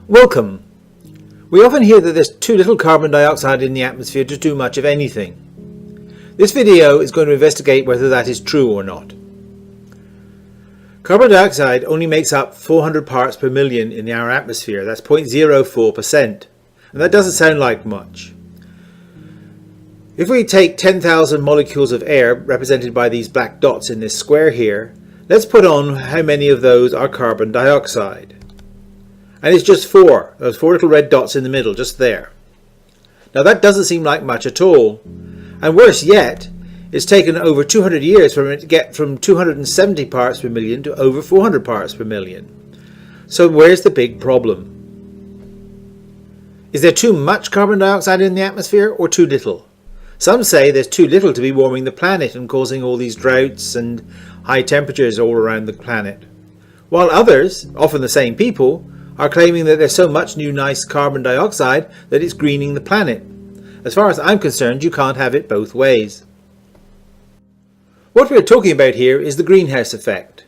Welcome. We often hear that there's too little carbon dioxide in the atmosphere to do much of anything. This video is going to investigate whether that is true or not. Carbon dioxide only makes up 400 parts per million in our atmosphere. That's 0.04%. And that doesn't sound like much. If we take 10,000 molecules of air, represented by these black dots in this square here, let's put on how many of those are carbon dioxide. And it's just four, those four little red dots in the middle, just there. Now that doesn't seem like much at all. And worse yet, it's taken over 200 years for it to get from 270 parts per million to over 400 parts per million. So where's the big problem? Is there too much carbon dioxide in the atmosphere or too little? Some say there's too little to be warming the planet and causing all these droughts and high temperatures all around the planet. While others, often the same people, are claiming that there's so much new nice carbon dioxide that it's greening the planet. As far as I'm concerned, you can't have it both ways. What we're talking about here is the greenhouse effect.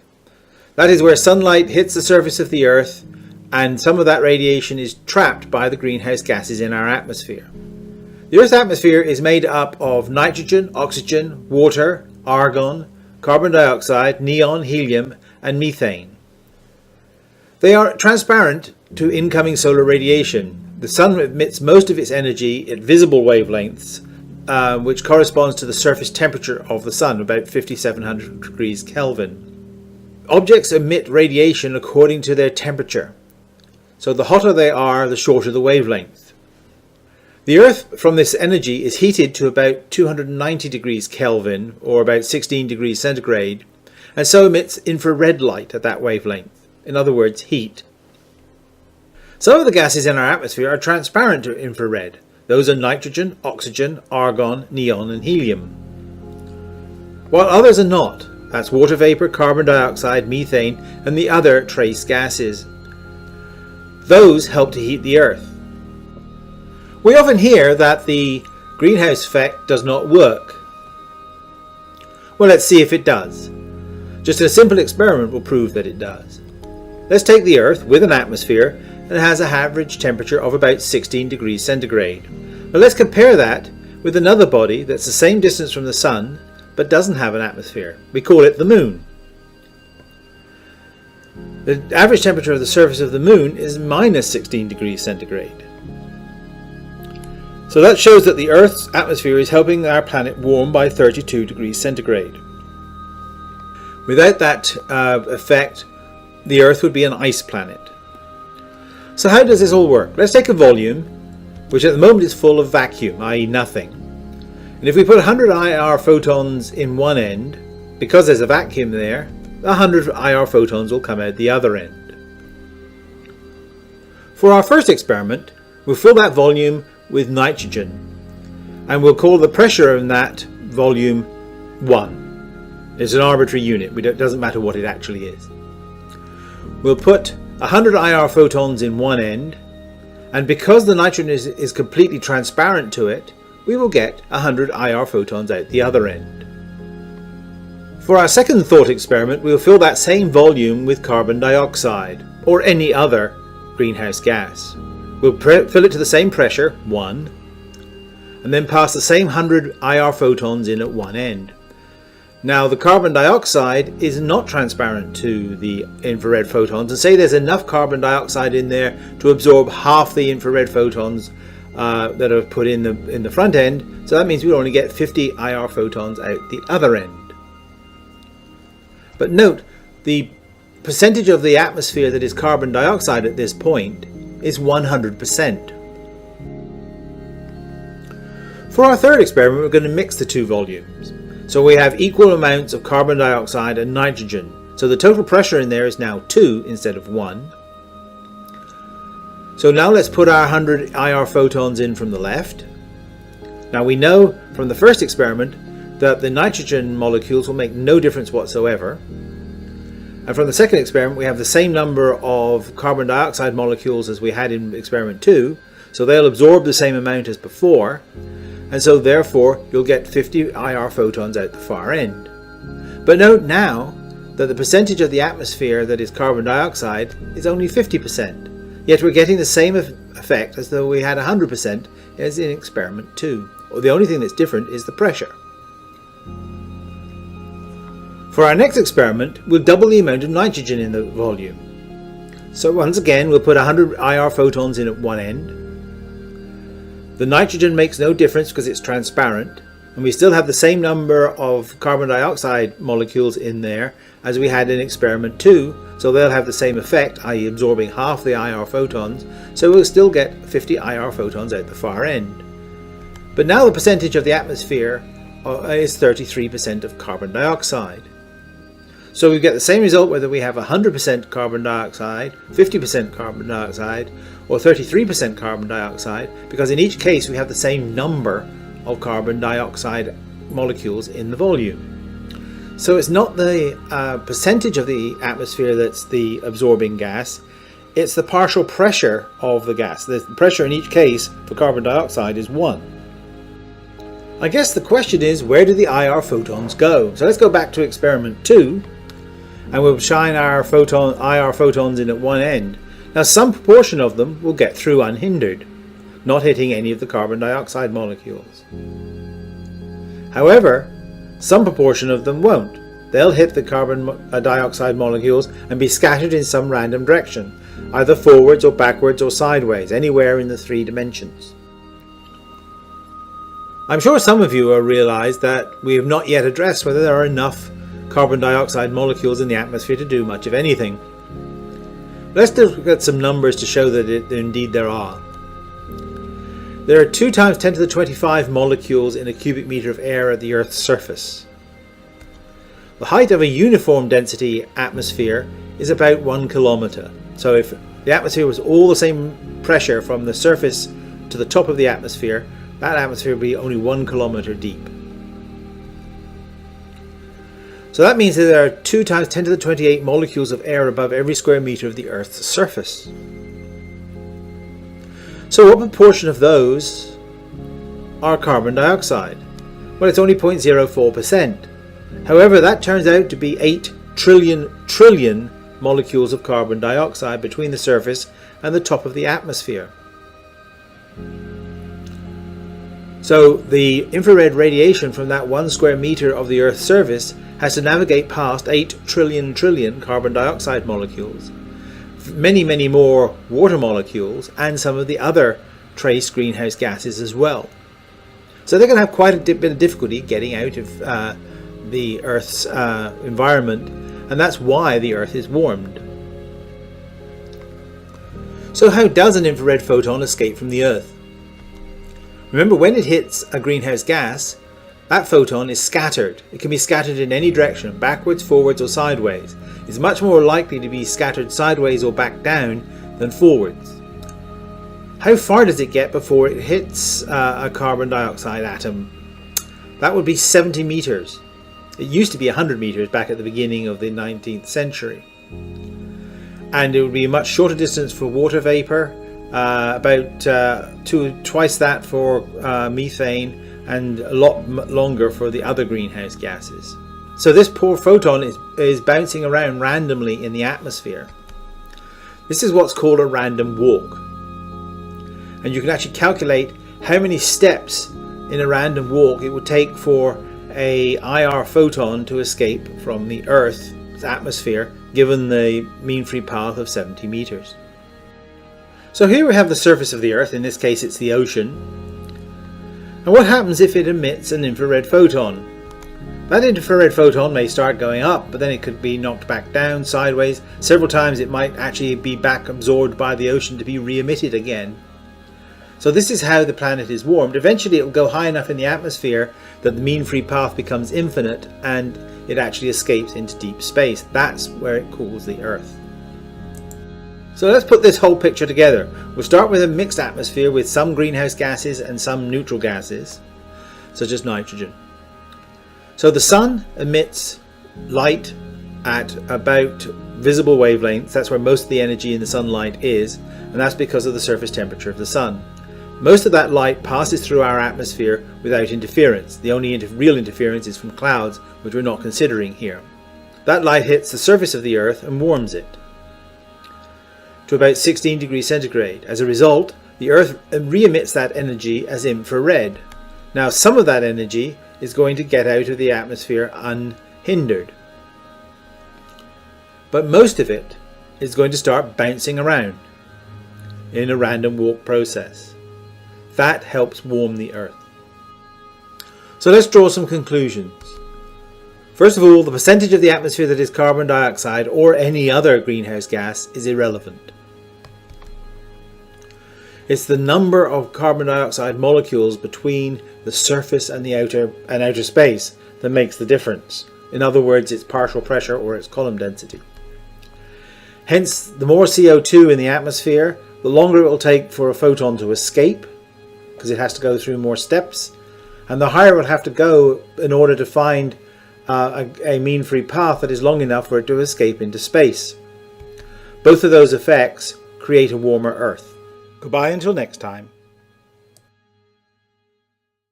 That is where sunlight hits the surface of the Earth and some of that radiation is trapped by the greenhouse gases in our atmosphere. The Earth's atmosphere is made up of nitrogen, oxygen, water, argon, carbon dioxide, neon, helium, and methane. They are transparent to incoming solar radiation. The sun emits most of its energy at visible wavelengths, which corresponds to the surface temperature of the sun, about 5700 degrees Kelvin. Objects emit radiation according to their temperature. So the hotter they are, the shorter the wavelength. The Earth from this energy is heated to about 290 degrees Kelvin, or about 16 degrees centigrade, and so emits infrared light at that wavelength. In other words, heat. Some of the gases in our atmosphere are transparent to infrared. Those are nitrogen, oxygen, argon, neon, and helium. While others are not. That's water vapor, carbon dioxide, methane, and the other trace gases. Those help to heat the Earth. We often hear that the greenhouse effect does not work. Well, let's see if it does. Just a simple experiment will prove that it does. Let's take the Earth with an atmosphere that has an average temperature of about 16 degrees centigrade. Now let's compare that with another body that's the same distance from the Sun but doesn't have an atmosphere. We call it the Moon. The average temperature of the surface of the Moon is minus 16 degrees centigrade. So that shows that the Earth's atmosphere is helping our planet warm by 32 degrees centigrade. Without that effect, the Earth would be an ice planet. So how does this all work? Let's take a volume, which at the moment is full of vacuum, i.e. nothing. And if we put 100 IR photons in one end, because there's a vacuum there, 100 IR photons will come out the other end. For our first experiment, we'll fill that volume with nitrogen, and we'll call the pressure in that volume 1. It's an arbitrary unit, it doesn't matter what it actually is. We'll put 100 IR photons in one end, and because the nitrogen is completely transparent to it, we will get 100 IR photons out the other end. For our second thought experiment, we'll fill that same volume with carbon dioxide, or any other greenhouse gas. We'll fill it to the same pressure, 1, and then pass the same 100 IR photons in at one end. Now the carbon dioxide is not transparent to the infrared photons, and say there's enough carbon dioxide in there to absorb half the infrared photons that are put in the front end, so that means we'll only get 50 IR photons out the other end. But note, the percentage of the atmosphere that is carbon dioxide at this point is 100%. For our third experiment, we're going to mix the two volumes. So we have equal amounts of carbon dioxide and nitrogen. So the total pressure in there is now 2 instead of 1. So now let's put our 100 IR photons in from the left. Now we know from the first experiment that the nitrogen molecules will make no difference whatsoever. And from the second experiment we have the same number of carbon dioxide molecules as we had in experiment 2. So they'll absorb the same amount as before. And so therefore you'll get 50 IR photons out the far end. But note now that the percentage of the atmosphere that is carbon dioxide is only 50%. Yet we're getting the same effect as though we had 100% as in experiment 2. Or the only thing that's different is the pressure. For our next experiment, we'll double the amount of nitrogen in the volume. So once again, we'll put 100 IR photons in at one end. The nitrogen makes no difference because it's transparent, and we still have the same number of carbon dioxide molecules in there as we had in experiment 2, so they'll have the same effect, i.e. absorbing half the IR photons, so we'll still get 50 IR photons out the far end. But now the percentage of the atmosphere is 33% of carbon dioxide. So we get the same result whether we have 100% carbon dioxide, 50% carbon dioxide, or 33% carbon dioxide, because in each case we have the same number of carbon dioxide molecules in the volume. So it's not the percentage of the atmosphere that's the absorbing gas, it's the partial pressure of the gas. The pressure in each case for carbon dioxide is 1. I guess the question is, where do the IR photons go? So let's go back to experiment 2, and we'll shine our IR photons in at one end. Now some proportion of them will get through unhindered, not hitting any of the carbon dioxide molecules. However, some proportion of them won't. They'll hit the carbon dioxide molecules and be scattered in some random direction, either forwards or backwards or sideways, anywhere in the 3 dimensions. I'm sure some of you will realise that we have not yet addressed whether there are enough carbon dioxide molecules in the atmosphere to do much of anything. Let's look at some numbers to show that indeed there are. There are 2 times 10 to the 25 molecules in a cubic metre of air at the Earth's surface. The height of a uniform density atmosphere is about 1 kilometre. So if the atmosphere was all the same pressure from the surface to the top of the atmosphere, that atmosphere would be only 1 kilometre deep. So that means that there are 2 times 10 to the 28 molecules of air above every square metre of the Earth's surface. So what proportion of those are carbon dioxide? Well, it's only 0.04%. However, that turns out to be 8 trillion molecules of carbon dioxide between the surface and the top of the atmosphere. So the infrared radiation from that 1 square metre of the Earth's surface has to navigate past 8 trillion carbon dioxide molecules, many more water molecules, and some of the other trace greenhouse gases as well. So they're going to have quite a bit of difficulty getting out of the Earth's environment, and that's why the Earth is warmed. So how does an infrared photon escape from the Earth? Remember, when it hits a greenhouse gas, that photon is scattered. It can be scattered in any direction, backwards, forwards or sideways. It's much more likely to be scattered sideways or back down than forwards. How far does it get before it hits a carbon dioxide atom? That would be 70 meters. It used to be 100 meters back at the beginning of the 19th century. And it would be a much shorter distance for water vapor, about twice that for methane, and a lot longer for the other greenhouse gases. So this poor photon is bouncing around randomly in the atmosphere. This is what's called a random walk. And you can actually calculate how many steps in a random walk it would take for a IR photon to escape from the Earth's atmosphere, given the mean free path of 70 meters. So here we have the surface of the Earth, in this case it's the ocean. And what happens if it emits an infrared photon? That infrared photon may start going up, but then it could be knocked back down, sideways. Several times it might actually be back absorbed by the ocean to be re-emitted again. So this is how the planet is warmed. Eventually it will go high enough in the atmosphere that the mean free path becomes infinite and it actually escapes into deep space. That's where it cools the Earth. So let's put this whole picture together. We'll start with a mixed atmosphere with some greenhouse gases and some neutral gases, such as nitrogen. So the sun emits light at about visible wavelengths. That's where most of the energy in the sunlight is, and that's because of the surface temperature of the sun. Most of that light passes through our atmosphere without interference. The only real interference is from clouds, which we're not considering here. That light hits the surface of the Earth and warms it. to about 16 degrees centigrade. As a result, the Earth re-emits that energy as infrared. Now, some of that energy is going to get out of the atmosphere unhindered, but most of it is going to start bouncing around in a random walk process. That helps warm the Earth. So let's draw some conclusions. First of all, the percentage of the atmosphere that is carbon dioxide or any other greenhouse gas is irrelevant. It's the number of carbon dioxide molecules between the surface and the outer space that makes the difference. In other words, its partial pressure or its column density. Hence, the more CO2 in the atmosphere, the longer it will take for a photon to escape, because it has to go through more steps, and the higher it will have to go in order to find a mean free path that is long enough for it to escape into space. Both of those effects create a warmer Earth. Goodbye until next time.